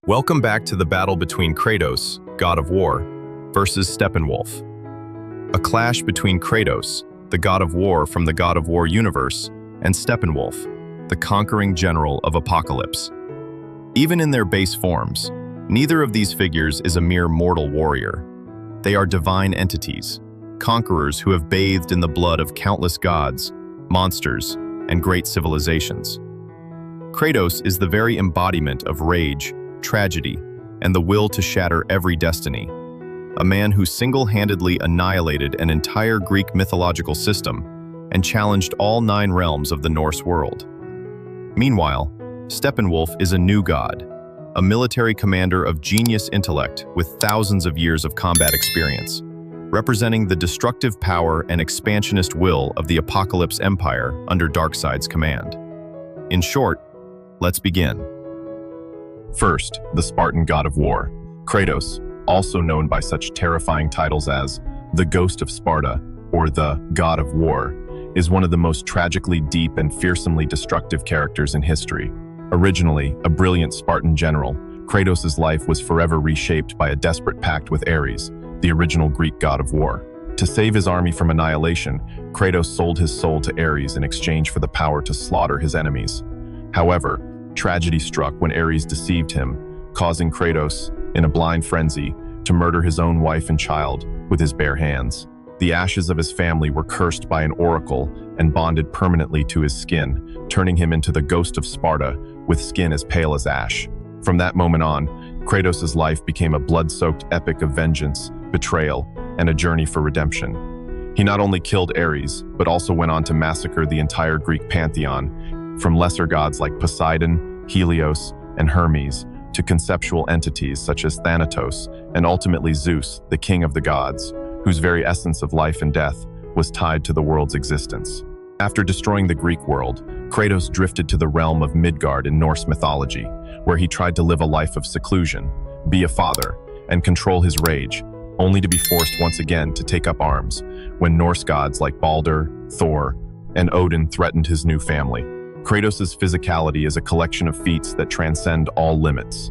Welcome back to the battle between Kratos, god of war, versus Steppenwolf. A clash between Kratos, the god of war from the God of War universe, and Steppenwolf, the conquering general of Apokolipse. Even in their base forms, neither of these figures is a mere mortal warrior. They are divine entities, conquerors who have bathed in the blood of countless gods, monsters, and great civilizations. Kratos is the very embodiment of rage, tragedy, and the will to shatter every destiny. A man who single-handedly annihilated an entire Greek mythological system and challenged all 9 realms of the Norse world. Meanwhile, Steppenwolf is a new god, a military commander of genius intellect with thousands of years of combat experience, representing the destructive power and expansionist will of the Apokolipse Empire under Darkseid's command. In short, let's begin. First, the Spartan god of war, Kratos, also known by such terrifying titles as the Ghost of Sparta or the God of War, is one of the most tragically deep and fearsomely destructive characters in history. Originally a brilliant Spartan general, Kratos' life was forever reshaped by a desperate pact with Ares, the original Greek god of war. To save his army from annihilation, Kratos sold his soul to Ares in exchange for the power to slaughter his enemies. However, tragedy struck when Ares deceived him, causing Kratos, in a blind frenzy, to murder his own wife and child with his bare hands. The ashes of his family were cursed by an oracle and bonded permanently to his skin, turning him into the Ghost of Sparta with skin as pale as ash. From that moment on, Kratos' life became a blood-soaked epic of vengeance, betrayal, and a journey for redemption. He not only killed Ares, but also went on to massacre the entire Greek pantheon, from lesser gods like Poseidon, Helios, and Hermes, to conceptual entities such as Thanatos, and ultimately Zeus, the king of the gods, whose very essence of life and death was tied to the world's existence. After destroying the Greek world, Kratos drifted to the realm of Midgard in Norse mythology, where he tried to live a life of seclusion, be a father, and control his rage, only to be forced once again to take up arms when Norse gods like Balder, Thor, and Odin threatened his new family. Kratos' physicality is a collection of feats that transcend all limits.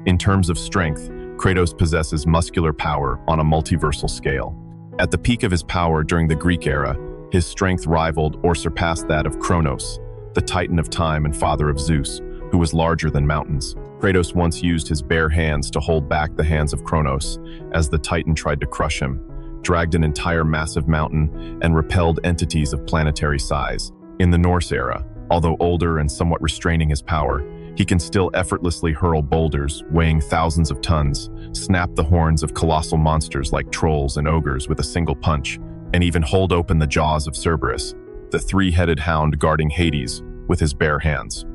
In terms of strength, Kratos possesses muscular power on a multiversal scale. At the peak of his power during the Greek era, his strength rivaled or surpassed that of Kronos, the titan of time and father of Zeus, who was larger than mountains. Kratos once used his bare hands to hold back the hands of Kronos as the titan tried to crush him, dragged an entire massive mountain, and repelled entities of planetary size. In the Norse era, although older and somewhat restraining his power, he can still effortlessly hurl boulders weighing thousands of tons, snap the horns of colossal monsters like trolls and ogres with a single punch, and even hold open the jaws of Cerberus, the 3-headed hound guarding Hades, with his bare hands.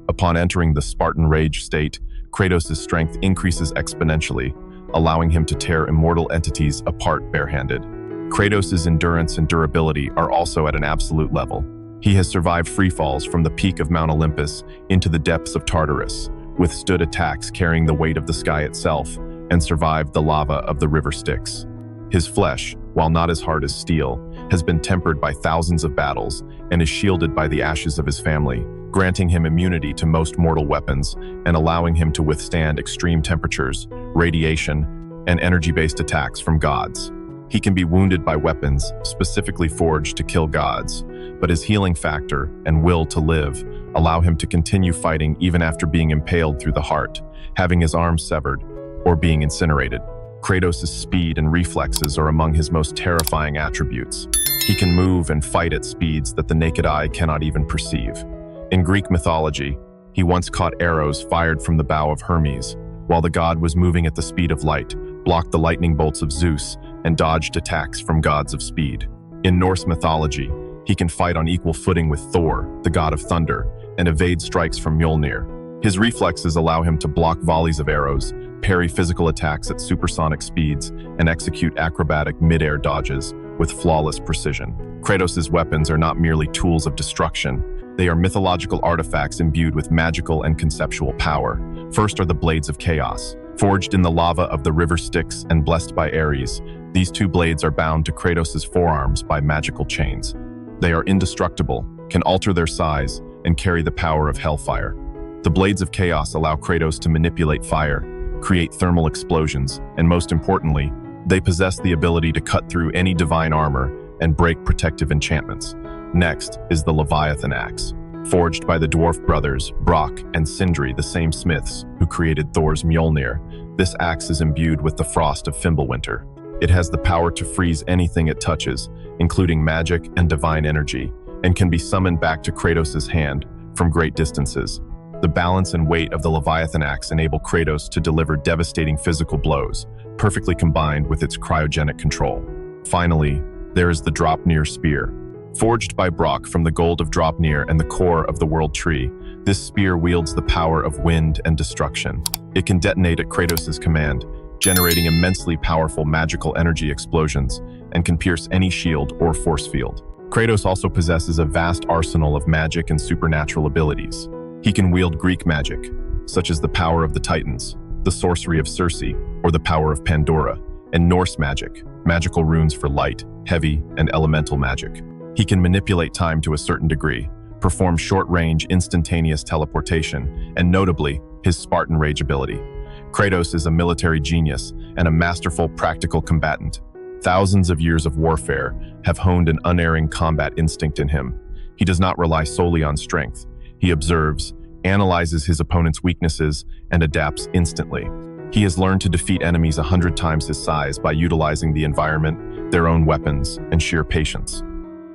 Upon entering the Spartan rage state, Kratos' strength increases exponentially, allowing him to tear immortal entities apart barehanded. Kratos' endurance and durability are also at an absolute level. He has survived free falls from the peak of Mount Olympus into the depths of Tartarus, withstood attacks carrying the weight of the sky itself, and survived the lava of the river Styx. His flesh, while not as hard as steel, has been tempered by thousands of battles and is shielded by the ashes of his family, granting him immunity to most mortal weapons and allowing him to withstand extreme temperatures, radiation, and energy-based attacks from gods. He can be wounded by weapons specifically forged to kill gods, but his healing factor and will to live allow him to continue fighting even after being impaled through the heart, having his arms severed, or being incinerated. Kratos' speed and reflexes are among his most terrifying attributes. He can move and fight at speeds that the naked eye cannot even perceive. In Greek mythology, he once caught arrows fired from the bow of Hermes, while the god was moving at the speed of light, blocked the lightning bolts of Zeus, and dodged attacks from gods of speed. In Norse mythology, he can fight on equal footing with Thor, the god of thunder, and evade strikes from Mjolnir. His reflexes allow him to block volleys of arrows, parry physical attacks at supersonic speeds, and execute acrobatic mid-air dodges with flawless precision. Kratos' weapons are not merely tools of destruction. They are mythological artifacts imbued with magical and conceptual power. First are the Blades of Chaos. Forged in the lava of the river Styx and blessed by Ares, these 2 blades are bound to Kratos' forearms by magical chains. They are indestructible, can alter their size, and carry the power of hellfire. The Blades of Chaos allow Kratos to manipulate fire, create thermal explosions, and most importantly, they possess the ability to cut through any divine armor and break protective enchantments. Next is the Leviathan Axe. Forged by the dwarf brothers, Brock and Sindri, the same smiths who created Thor's Mjolnir, this axe is imbued with the frost of Fimbulwinter. It has the power to freeze anything it touches, including magic and divine energy, and can be summoned back to Kratos' hand from great distances. The balance and weight of the Leviathan Axe enable Kratos to deliver devastating physical blows, perfectly combined with its cryogenic control. Finally, there is the Draupnir Spear. Forged by Brock from the gold of Draupnir and the core of the World Tree, this spear wields the power of wind and destruction. It can detonate at Kratos' command, generating immensely powerful magical energy explosions, and can pierce any shield or force field. Kratos also possesses a vast arsenal of magic and supernatural abilities. He can wield Greek magic, such as the power of the Titans, the sorcery of Circe, or the power of Pandora, and Norse magic, magical runes for light, heavy, and elemental magic. He can manipulate time to a certain degree, perform short-range, instantaneous teleportation, and notably, his Spartan Rage ability. Kratos is a military genius and a masterful practical combatant. Thousands of years of warfare have honed an unerring combat instinct in him. He does not rely solely on strength. He observes, analyzes his opponent's weaknesses, and adapts instantly. He has learned to defeat enemies 100 times his size by utilizing the environment, their own weapons, and sheer patience.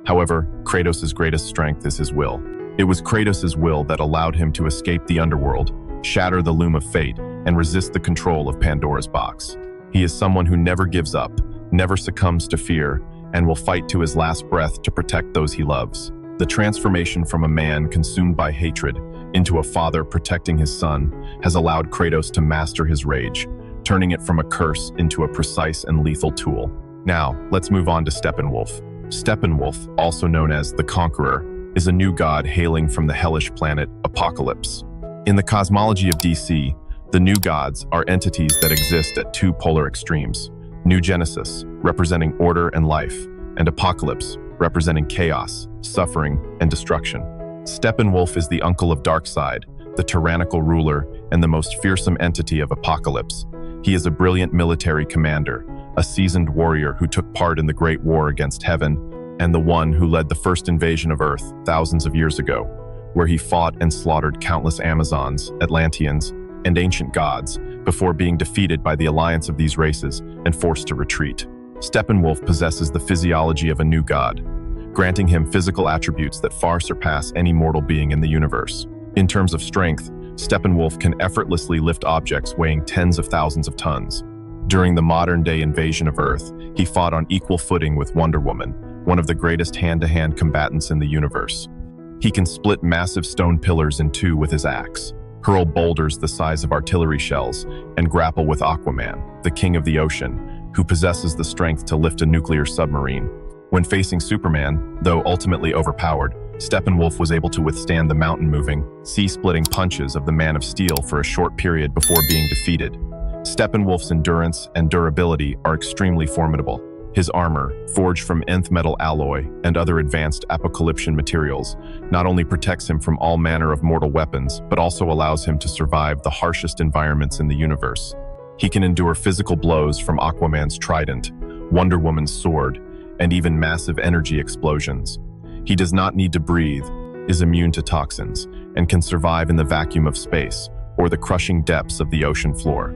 However, Kratos' greatest strength is his will. It was Kratos' will that allowed him to escape the underworld, shatter the loom of fate, and resist the control of Pandora's box. He is someone who never gives up, never succumbs to fear, and will fight to his last breath to protect those he loves. The transformation from a man consumed by hatred into a father protecting his son has allowed Kratos to master his rage, turning it from a curse into a precise and lethal tool. Now, let's move on to Steppenwolf. Steppenwolf, also known as the Conqueror, is a new god hailing from the hellish planet Apokolips. In the cosmology of DC, the new gods are entities that exist at two polar extremes: New Genesis, representing order and life, and Apocalypse, representing chaos, suffering, and destruction. Steppenwolf is the uncle of Darkseid, the tyrannical ruler and the most fearsome entity of Apokolips. He is a brilliant military commander, a seasoned warrior who took part in the Great War against Heaven, and the one who led the first invasion of Earth thousands of years ago, where he fought and slaughtered countless Amazons, Atlanteans, and ancient gods before being defeated by the alliance of these races and forced to retreat. Steppenwolf possesses the physiology of a new god, granting him physical attributes that far surpass any mortal being in the universe. In terms of strength, Steppenwolf can effortlessly lift objects weighing tens of thousands of tons. During the modern-day invasion of Earth, he fought on equal footing with Wonder Woman, one of the greatest hand-to-hand combatants in the universe. He can split massive stone pillars in two with his axe, hurl boulders the size of artillery shells, and grapple with Aquaman, the king of the ocean, who possesses the strength to lift a nuclear submarine. When facing Superman, though ultimately overpowered, Steppenwolf was able to withstand the mountain-moving, sea-splitting punches of the Man of Steel for a short period before being defeated. Steppenwolf's endurance and durability are extremely formidable. His armor, forged from nth metal alloy and other advanced apocalyptian materials, not only protects him from all manner of mortal weapons, but also allows him to survive the harshest environments in the universe. He can endure physical blows from Aquaman's trident, Wonder Woman's sword, and even massive energy explosions. He does not need to breathe, is immune to toxins, and can survive in the vacuum of space or the crushing depths of the ocean floor.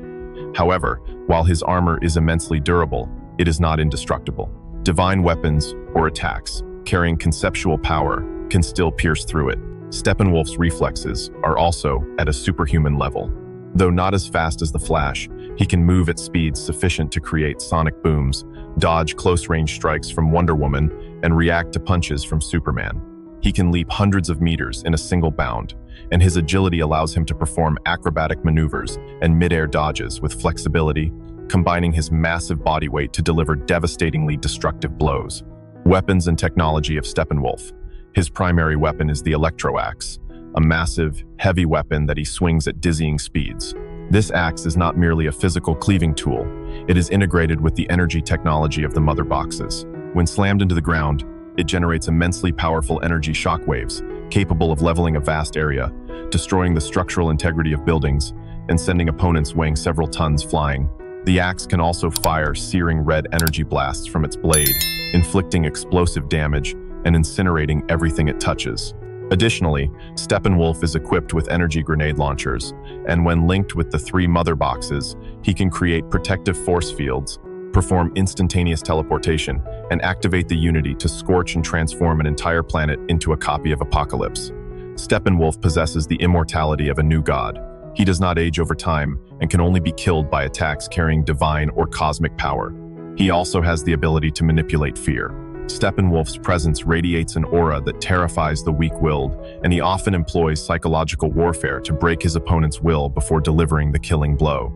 However, while his armor is immensely durable, it is not indestructible. Divine weapons or attacks, carrying conceptual power, can still pierce through it. Steppenwolf's reflexes are also at a superhuman level. Though not as fast as the Flash, he can move at speeds sufficient to create sonic booms, dodge close-range strikes from Wonder Woman, and react to punches from Superman. He can leap hundreds of meters in a single bound, and his agility allows him to perform acrobatic maneuvers and mid-air dodges with flexibility, combining his massive body weight to deliver devastatingly destructive blows. Weapons and technology of Steppenwolf. His primary weapon is the Electro Axe, a massive, heavy weapon that he swings at dizzying speeds. This axe is not merely a physical cleaving tool, it is integrated with the energy technology of the mother boxes. When slammed into the ground, it generates immensely powerful energy shockwaves, capable of leveling a vast area, destroying the structural integrity of buildings, and sending opponents weighing several tons flying. The axe can also fire searing red energy blasts from its blade, inflicting explosive damage and incinerating everything it touches. Additionally, Steppenwolf is equipped with energy grenade launchers, and when linked with the 3 mother boxes, he can create protective force fields, perform instantaneous teleportation, and activate the Unity to scorch and transform an entire planet into a copy of Apokolipse. Steppenwolf possesses the immortality of a new god. He does not age over time and can only be killed by attacks carrying divine or cosmic power. He also has the ability to manipulate fear. Steppenwolf's presence radiates an aura that terrifies the weak-willed, and he often employs psychological warfare to break his opponent's will before delivering the killing blow.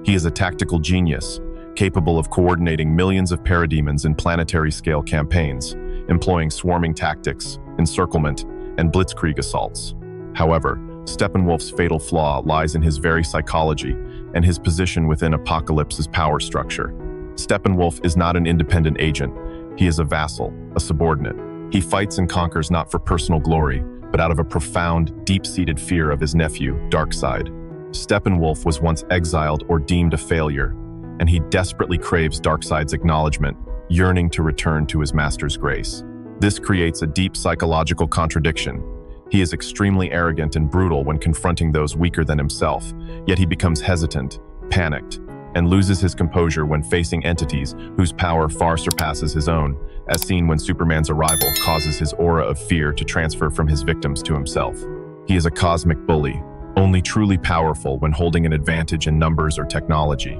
He is a tactical genius, capable of coordinating millions of parademons in planetary-scale campaigns, employing swarming tactics, encirclement, and blitzkrieg assaults. However, Steppenwolf's fatal flaw lies in his very psychology and his position within Apokolips's power structure. Steppenwolf is not an independent agent. He is a vassal, a subordinate. He fights and conquers not for personal glory, but out of a profound, deep-seated fear of his nephew, Darkseid. Steppenwolf was once exiled or deemed a failure, and he desperately craves Darkseid's acknowledgement, yearning to return to his master's grace. This creates a deep psychological contradiction. He is extremely arrogant and brutal when confronting those weaker than himself, yet he becomes hesitant, panicked, and loses his composure when facing entities whose power far surpasses his own, as seen when Superman's arrival causes his aura of fear to transfer from his victims to himself. He is a cosmic bully, only truly powerful when holding an advantage in numbers or technology,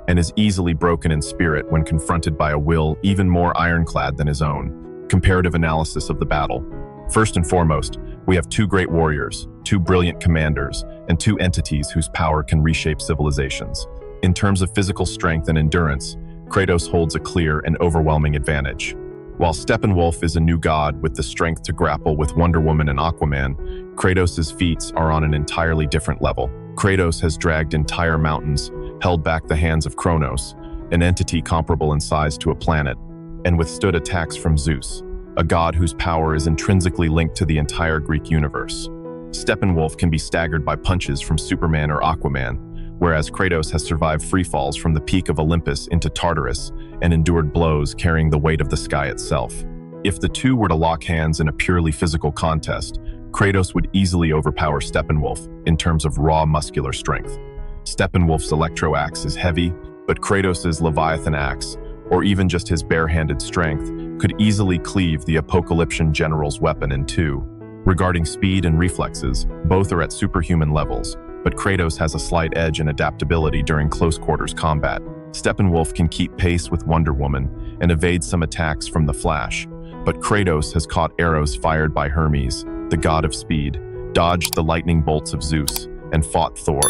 and is easily broken in spirit when confronted by a will even more ironclad than his own. Comparative analysis of the battle. First and foremost, we have 2 great warriors, 2 brilliant commanders, and 2 entities whose power can reshape civilizations. In terms of physical strength and endurance, Kratos holds a clear and overwhelming advantage. While Steppenwolf is a new god with the strength to grapple with Wonder Woman and Aquaman, Kratos' feats are on an entirely different level. Kratos has dragged entire mountains, held back the hands of Kronos, an entity comparable in size to a planet, and withstood attacks from Zeus, a god whose power is intrinsically linked to the entire Greek universe. Steppenwolf can be staggered by punches from Superman or Aquaman, whereas Kratos has survived free falls from the peak of Olympus into Tartarus and endured blows carrying the weight of the sky itself. If the 2 were to lock hands in a purely physical contest, Kratos would easily overpower Steppenwolf in terms of raw muscular strength. Steppenwolf's electro axe is heavy, but Kratos' Leviathan axe, or even just his bare-handed strength, could easily cleave the Apokolipsian general's weapon in 2. Regarding speed and reflexes, both are at superhuman levels, but Kratos has a slight edge in adaptability during close-quarters combat. Steppenwolf can keep pace with Wonder Woman and evade some attacks from the Flash, but Kratos has caught arrows fired by Hermes, the god of speed, dodged the lightning bolts of Zeus, and fought Thor.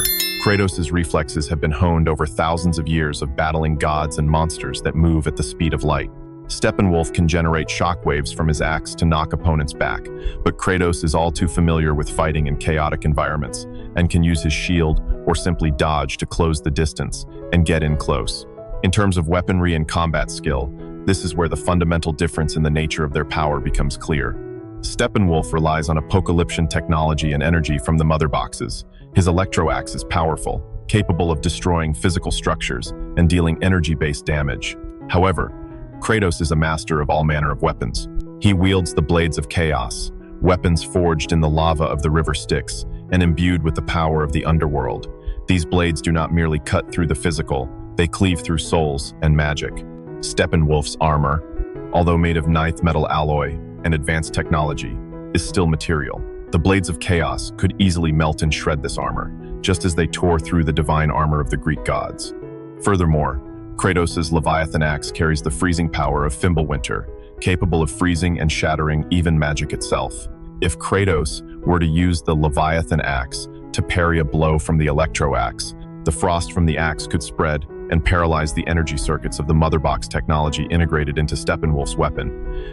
Kratos' reflexes have been honed over thousands of years of battling gods and monsters that move at the speed of light. Steppenwolf can generate shockwaves from his axe to knock opponents back, but Kratos is all too familiar with fighting in chaotic environments and can use his shield or simply dodge to close the distance and get in close. In terms of weaponry and combat skill, this is where the fundamental difference in the nature of their power becomes clear. Steppenwolf relies on Apokolipsian technology and energy from the mother boxes. His electro axe is powerful, capable of destroying physical structures and dealing energy-based damage. However, Kratos is a master of all manner of weapons. He wields the blades of chaos, weapons forged in the lava of the river Styx and imbued with the power of the underworld. These blades do not merely cut through the physical, they cleave through souls and magic. Steppenwolf's armor, although made of ninth metal alloy and advanced technology, is still material. The blades of chaos could easily melt and shred this armor, just as they tore through the divine armor of the Greek gods. Furthermore, Kratos' Leviathan axe carries the freezing power of Fimbulwinter, capable of freezing and shattering even magic itself. If Kratos were to use the Leviathan axe to parry a blow from the Electro axe, the frost from the axe could spread and paralyze the energy circuits of the Mother Box technology integrated into Steppenwolf's weapon.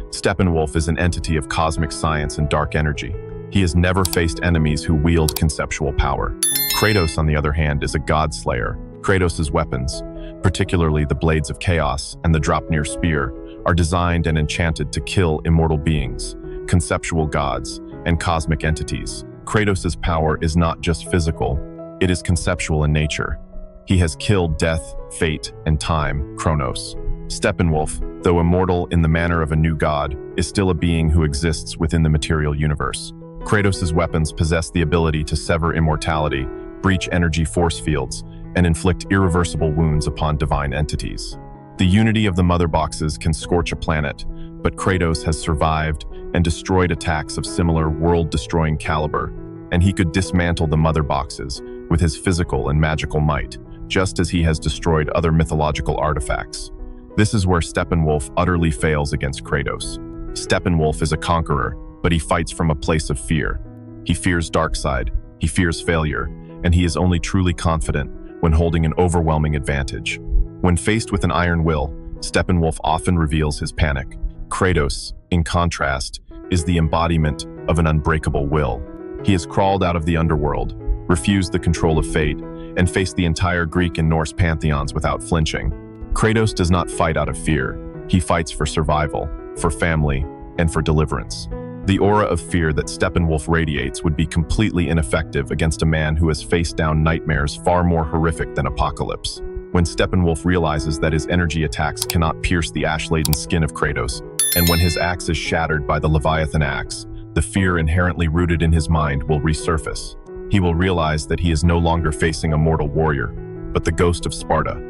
Steppenwolf is an entity of cosmic science and dark energy. He has never faced enemies who wield conceptual power. Kratos, on the other hand, is a GODSLAYER. Kratos' weapons, particularly the Blades of Chaos and the Dropnir Spear, are designed and enchanted to kill immortal beings, conceptual gods, and cosmic entities. Kratos' power is not just physical, It is conceptual in nature. He has killed death, fate, and time, Kronos. Steppenwolf, though immortal in the manner of a new god, is still a being who exists within the material universe. Kratos' weapons possess the ability to sever immortality, breach energy force fields, and inflict irreversible wounds upon divine entities. The unity of the mother boxes can scorch a planet, but Kratos has survived and destroyed attacks of similar world-destroying caliber, and he could dismantle the mother boxes with his physical and magical might, just as he has destroyed other mythological artifacts. This is where Steppenwolf utterly fails against Kratos. Steppenwolf is a conqueror, but he fights from a place of fear. He fears Darkseid, he fears failure, and he is only truly confident when holding an overwhelming advantage. When faced with an iron will, Steppenwolf often reveals his panic. Kratos, in contrast, is the embodiment of an unbreakable will. He has crawled out of the underworld, refused the control of fate, and faced the entire Greek and Norse pantheons without flinching. Kratos does not fight out of fear. He fights for survival, for family, and for deliverance. The aura of fear that Steppenwolf radiates would be completely ineffective against a man who has faced down nightmares far more horrific than Apokolipse. When Steppenwolf realizes that his energy attacks cannot pierce the ash-laden skin of Kratos, and when his axe is shattered by the Leviathan axe, the fear inherently rooted in his mind will resurface. He will realize that he is no longer facing a mortal warrior, but the ghost of Sparta,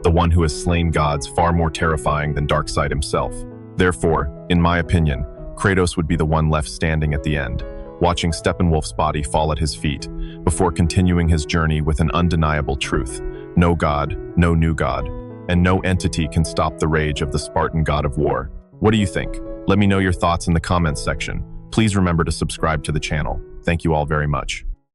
the one who has slain gods far more terrifying than Darkseid himself. Therefore, in my opinion, Kratos would be the one left standing at the end, watching Steppenwolf's body fall at his feet, before continuing his journey with an undeniable truth. No god, no new god, and no entity can stop the rage of the Spartan god of war. What do you think? Let me know your thoughts in the comments section. Please remember to subscribe to the channel. Thank you all very much.